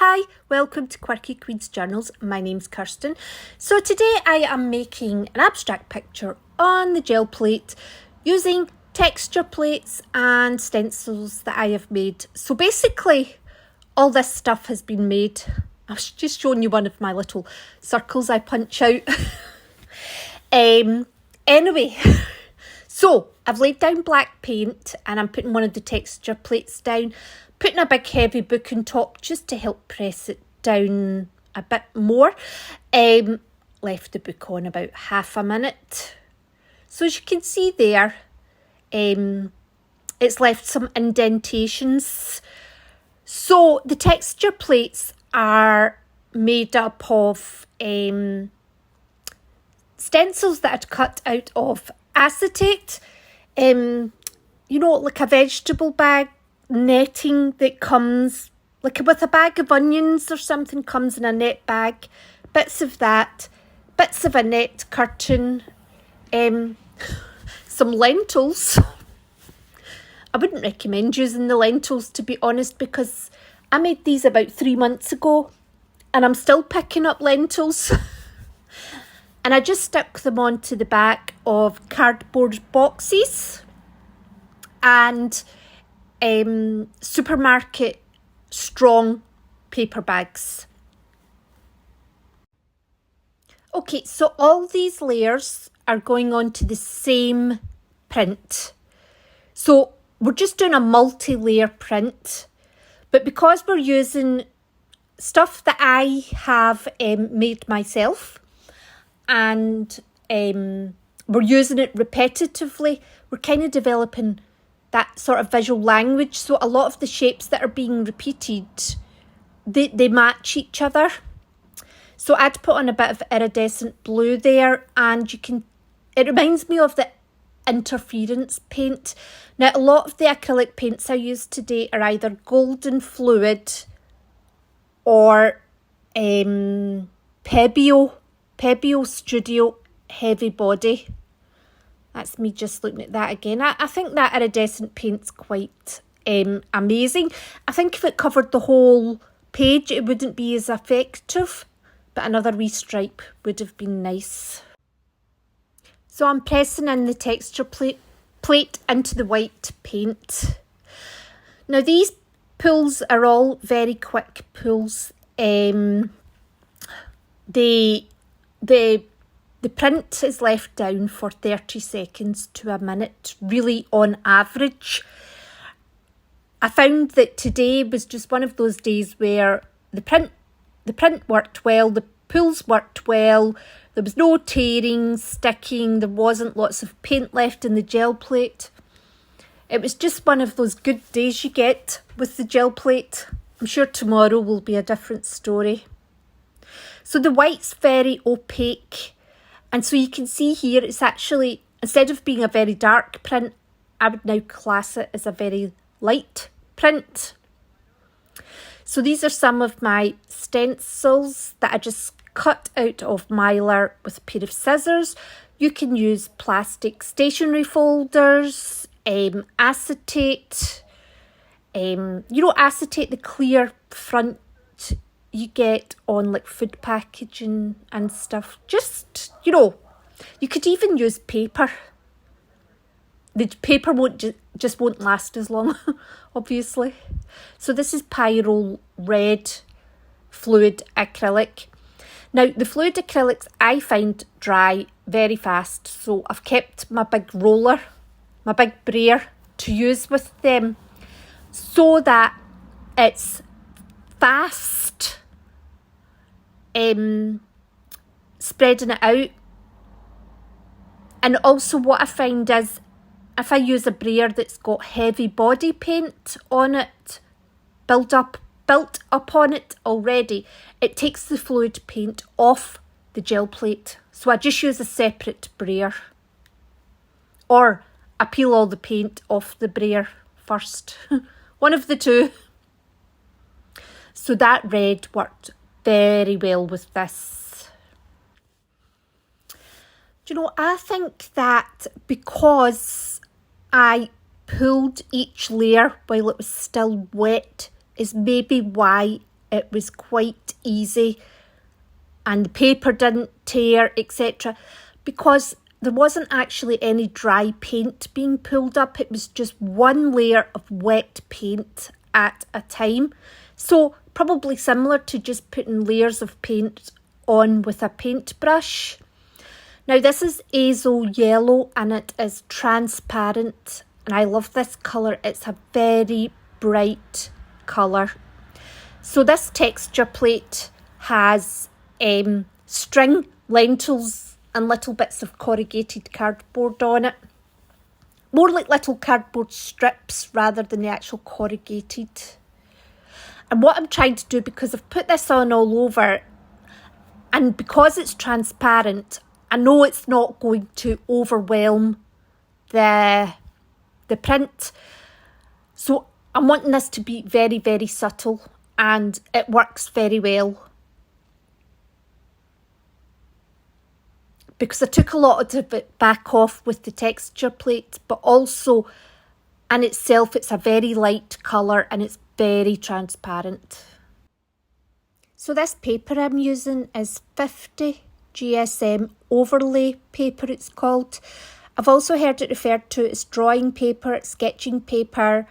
Hi, welcome to Quirky Queen's Journals. My name's Kirsten. So today I am making an abstract picture on the gel plate using texture plates and stencils that I have made. So basically all this stuff has been made. I've just shown you one of my little circles I punch out. Anyway, so I've laid down black paint and I'm putting one of the texture plates down, putting a big heavy book on top just to help press it down a bit more. Left the book on about half a minute. So as you can see there, it's left some indentations. So the texture plates are made up of stencils that I'd cut out of acetate, like a vegetable bag netting that comes, like with a bag of onions or something, comes in a net bag, bits of that, bits of a net curtain, some lentils. I wouldn't recommend using the lentils, to be honest, because I made these about 3 months ago and I'm still picking up lentils. And I just stuck them onto the back of cardboard boxes and supermarket strong paper bags. Okay, so all these layers are going onto the same print. So we're just doing a multi-layer print, but because we're using stuff that I have made myself, and we're using it repetitively, we're kind of developing that sort of visual language. So a lot of the shapes that are being repeated, they match each other. So I'd put on a bit of iridescent blue there, and it reminds me of the interference paint. Now, a lot of the acrylic paints I use today are either golden fluid or Pebeo Studio Heavy Body. That's me just looking at that again. I think that iridescent paint's quite amazing. I think if it covered the whole page, it wouldn't be as effective, but another wee stripe would have been nice. So I'm pressing in the texture plate into the white paint. Now these pulls are all very quick pulls. The print is left down for 30 seconds to a minute, really on average. I found that today was just one of those days where the print worked well, the pulls worked well, there was no tearing, sticking, there wasn't lots of paint left in the gel plate. It was just one of those good days you get with the gel plate. I'm sure tomorrow will be a different story. So the white's very opaque. And so you can see here, it's actually, instead of being a very dark print, I would now class it as a very light print. So these are some of my stencils that I just cut out of Mylar with a pair of scissors. You can use plastic stationery folders, acetate, acetate, the clear front you get on like food packaging and stuff. Just, you could even use paper. The paper just won't last as long, obviously. So this is pyrole red fluid acrylic. Now the fluid acrylics I find dry very fast, so I've kept my big roller, my big brayer to use with them so that it's fast spreading it out. And also what I find is if I use a brayer that's got heavy body paint on it, built up on it already, it takes the fluid paint off the gel plate. So I just use a separate brayer, or I peel all the paint off the brayer first. One of the two. So that red worked very well with this. I think that because I pulled each layer while it was still wet is maybe why it was quite easy and the paper didn't tear, etc. because there wasn't actually any dry paint being pulled up. It was just one layer of wet paint at a time. So probably similar to just putting layers of paint on with a paintbrush. Now this is Azo Yellow and it is transparent and I love this colour. It's a very bright colour. So this texture plate has string, lentils and little bits of corrugated cardboard on it. More like little cardboard strips rather than the actual corrugated. And what I'm trying to do, because I've put this on all over and because it's transparent, I know it's not going to overwhelm the print. So I'm wanting this to be very, very subtle and it works very well. Because I took a lot of it back off with the texture plate, but also in itself it's a very light colour and it's very transparent. So this paper I'm using is 50 GSM overlay paper it's called. I've also heard it referred to as drawing paper, sketching paper.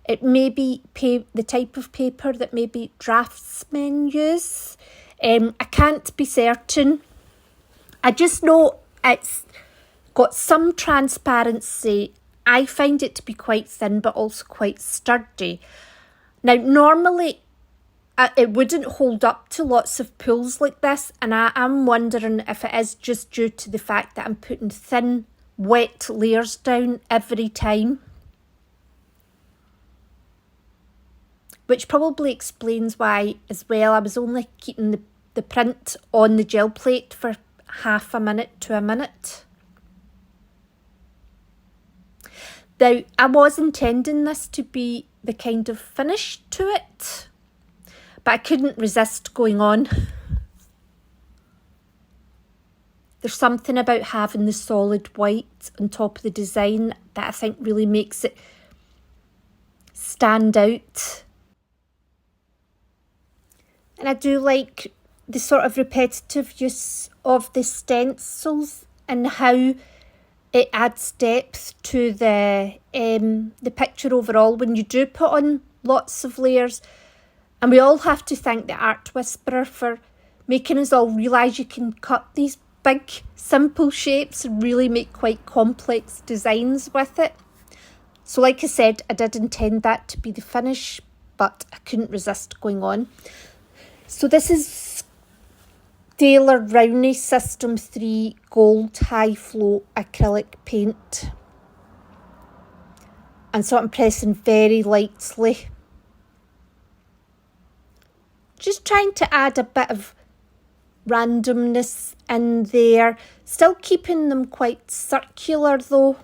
It may be the type of paper that maybe draftsmen use. I can't be certain. I just know it's got some transparency. I find it to be quite thin but also quite sturdy. Now normally it wouldn't hold up to lots of pulls like this, and I am wondering if it is just due to the fact that I'm putting thin wet layers down every time. Which probably explains why as well I was only keeping the print on the gel plate for half a minute to a minute. Now, I was intending this to be the kind of finish to it, but I couldn't resist going on. There's something about having the solid white on top of the design that I think really makes it stand out. And I do like the sort of repetitive use of the stencils and how it adds depth to the picture overall when you do put on lots of layers. And we all have to thank the Art Whisperer for making us all realise you can cut these big simple shapes and really make quite complex designs with it. So like I said, I did intend that to be the finish, but I couldn't resist going on. So this is Dayler Rowney System 3 Gold High Flow Acrylic Paint. And so I'm pressing very lightly. Just trying to add a bit of randomness in there. Still keeping them quite circular though.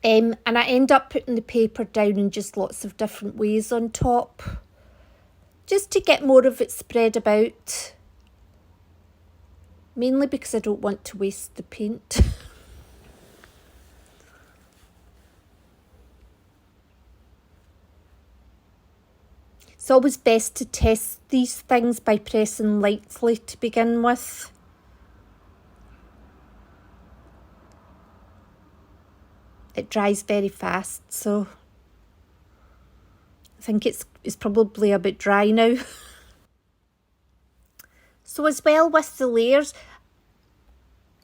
And I end up putting the paper down in just lots of different ways on top. Just to get more of it spread about. Mainly because I don't want to waste the paint. It's always best to test these things by pressing lightly to begin with. It dries very fast, so I think it's probably a bit dry now. So as well with the layers,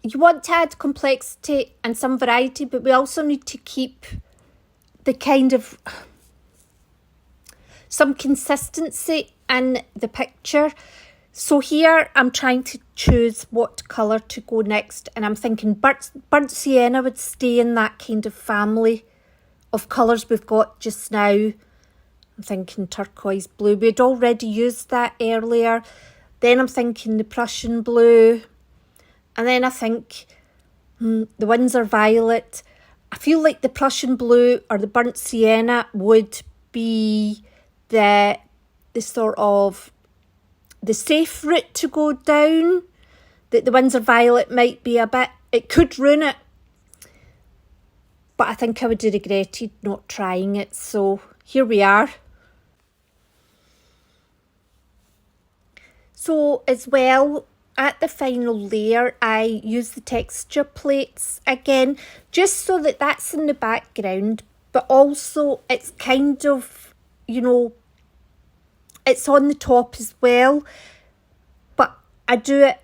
you want to add complexity and some variety, but we also need to keep the kind of some consistency in the picture. So here I'm trying to choose what colour to go next, and I'm thinking burnt sienna would stay in that kind of family of colours we've got just now. I'm thinking turquoise blue. We'd already used that earlier. Then I'm thinking the Prussian blue. And then I think the Windsor violet. I feel like the Prussian blue or the burnt sienna would be the sort of the safe route to go down. That the Windsor violet might be a bit, it could ruin it. But I think I would have regretted not trying it. So here we are. So as well, at the final layer, I use the texture plates again, just so that that's in the background, but also it's kind of, you know, it's on the top as well. But I do it,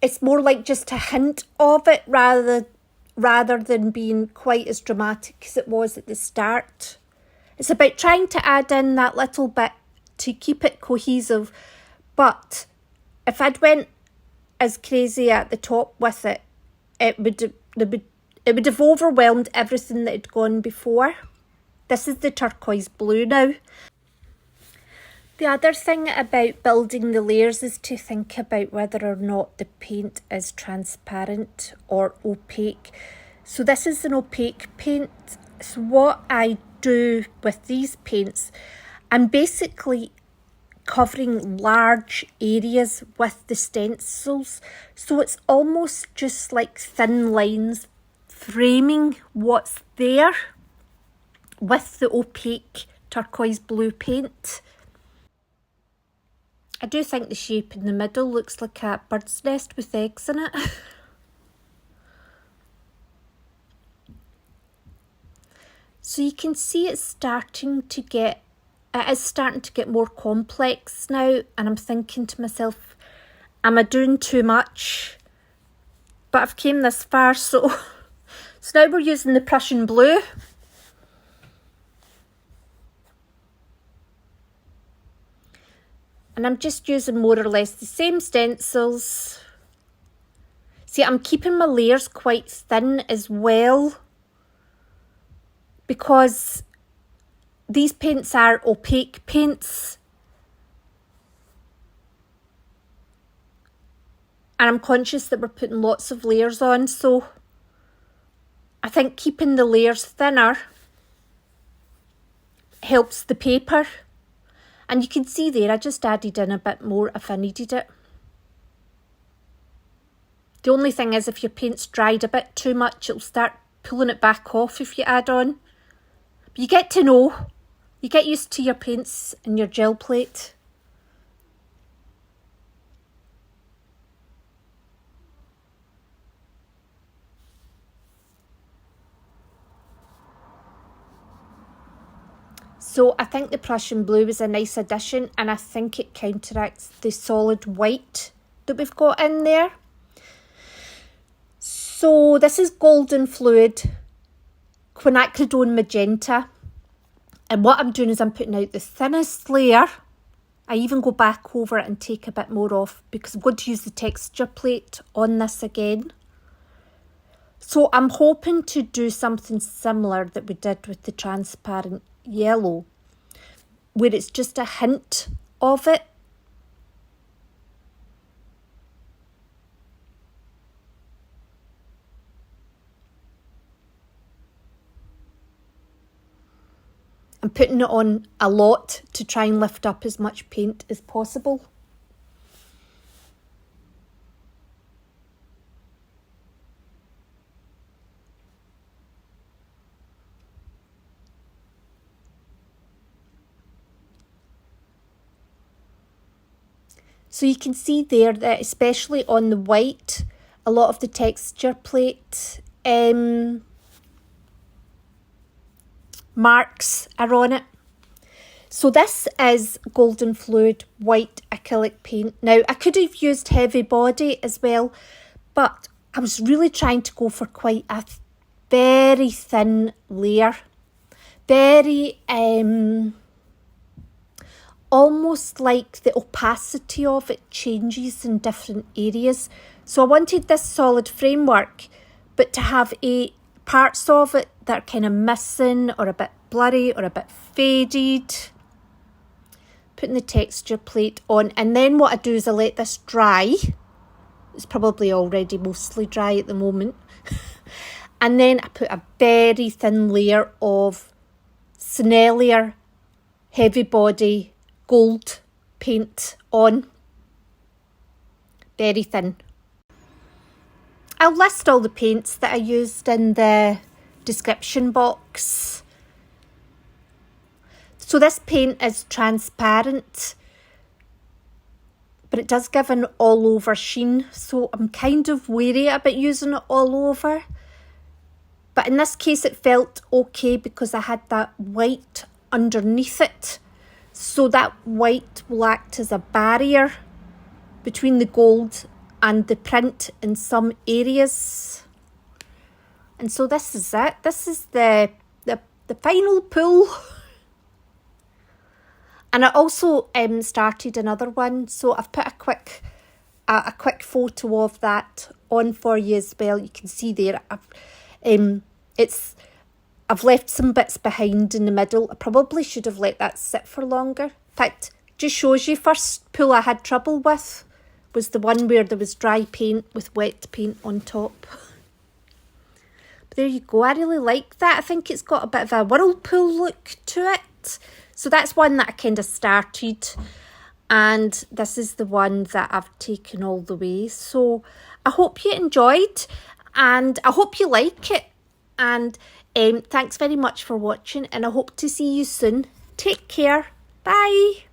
it's more like just a hint of it rather than being quite as dramatic as it was at the start. It's about trying to add in that little bit to keep it cohesive, but if I'd went as crazy at the top with it, it would have overwhelmed everything that had gone before. This is the turquoise blue now. The other thing about building the layers is to think about whether or not the paint is transparent or opaque. So this is an opaque paint. So what I do with these paints, I'm basically covering large areas with the stencils, so it's almost just like thin lines framing what's there with the opaque turquoise blue paint. I do think the shape in the middle looks like a bird's nest with eggs in it. So you can see it is starting to get more complex now, and I'm thinking to myself, am I doing too much? But I've came this far, so now we're using the Prussian blue. And I'm just using more or less the same stencils. See, I'm keeping my layers quite thin as well, because these paints are opaque paints. And I'm conscious that we're putting lots of layers on, so I think keeping the layers thinner helps the paper. And you can see there, I just added in a bit more if I needed it. The only thing is, if your paint's dried a bit too much, it'll start pulling it back off if you add on. But you get to know. You get used to your paints and your gel plate. So I think the Prussian blue is a nice addition, and I think it counteracts the solid white that we've got in there. So this is golden fluid, quinacridone magenta. And what I'm doing is I'm putting out the thinnest layer. I even go back over it and take a bit more off because I'm going to use the texture plate on this again. So I'm hoping to do something similar that we did with the transparent yellow, where it's just a hint of it. I'm putting it on a lot to try and lift up as much paint as possible. So you can see there that especially on the white, a lot of the texture plate marks are on it. So this is golden fluid white acrylic paint. Now I could have used heavy body as well, but I was really trying to go for quite a very thin layer. Very almost like the opacity of it changes in different areas. So I wanted this solid framework, but to have parts of it that are kind of missing or a bit blurry or a bit faded. Putting the texture plate on, and then what I do is I let this dry. It's probably already mostly dry at the moment. And then I put a very thin layer of Senellier heavy body gold paint on. Very thin. I'll list all the paints that I used in the description box. So this paint is transparent. but it does give an all over sheen, so I'm kind of wary about using it all over. But in this case it felt okay because I had that white underneath it, so that white will act as a barrier between the gold and the print in some areas. And so this is it. This is the final pull. And I also started another one, so I've put a quick photo of that on for you as well. You can see there. I've left some bits behind in the middle. I probably should have let that sit for longer. In fact, just shows you, first pull I had trouble with was the one where there was dry paint with wet paint on top. But there you go. I really like that. I think it's got a bit of a whirlpool look to it. So that's one that I kind of started, and this is the one that I've taken all the way. So I hope you enjoyed, and I hope you like it, and thanks very much for watching, and I hope to see you soon. Take care. Bye.